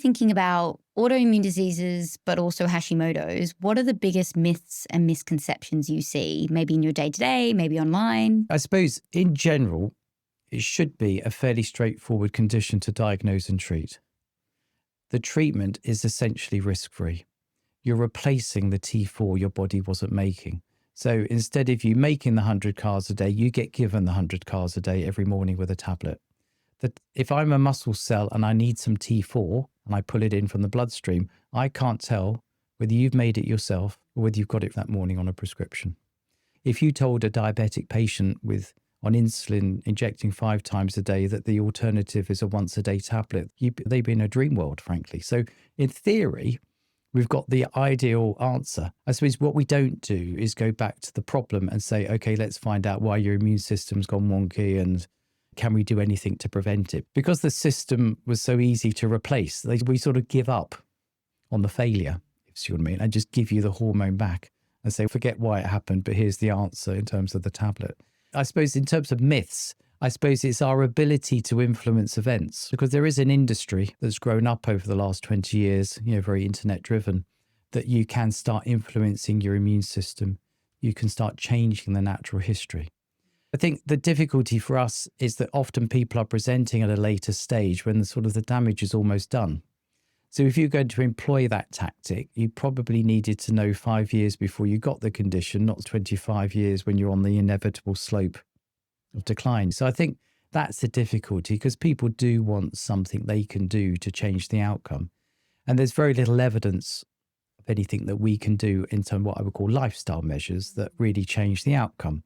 Thinking about autoimmune diseases, but also Hashimoto's, what are the biggest myths and misconceptions you see, maybe in your day to day, maybe online? I suppose in general, it should be a fairly straightforward condition to diagnose and treat. The treatment is essentially risk free. You're replacing the T4 your body wasn't making. So instead of you making the 100 cars a day, you get given the 100 cars a day every morning with a tablet. That if I'm a muscle cell and I need some T4 and I pull it in from the bloodstream, I can't tell whether you've made it yourself or whether you've got it that morning on a prescription. If you told a diabetic patient with on insulin injecting 5 times a day that the alternative is a once a day tablet, they'd be in a dream world, frankly. So in theory, we've got the ideal answer. I suppose what we don't do is go back to the problem and say, okay, let's find out why your immune system's gone wonky and can we do anything to prevent it? Because the system was so easy to replace, we sort of give up on the failure, if you see what I mean, and just give you the hormone back and say, forget why it happened, but here's the answer in terms of the tablet. I suppose in terms of myths, I suppose it's our ability to influence events, because there is an industry that's grown up over the last 20 years, very internet driven, that you can start influencing your immune system. You can start changing the natural history. I think the difficulty for us is that often people are presenting at a later stage when the damage is almost done. So if you're going to employ that tactic, you probably needed to know 5 years before you got the condition, not 25 years when you're on the inevitable slope of decline. So I think that's the difficulty, because people do want something they can do to change the outcome. And there's very little evidence of anything that we can do in terms of what I would call lifestyle measures that really change the outcome.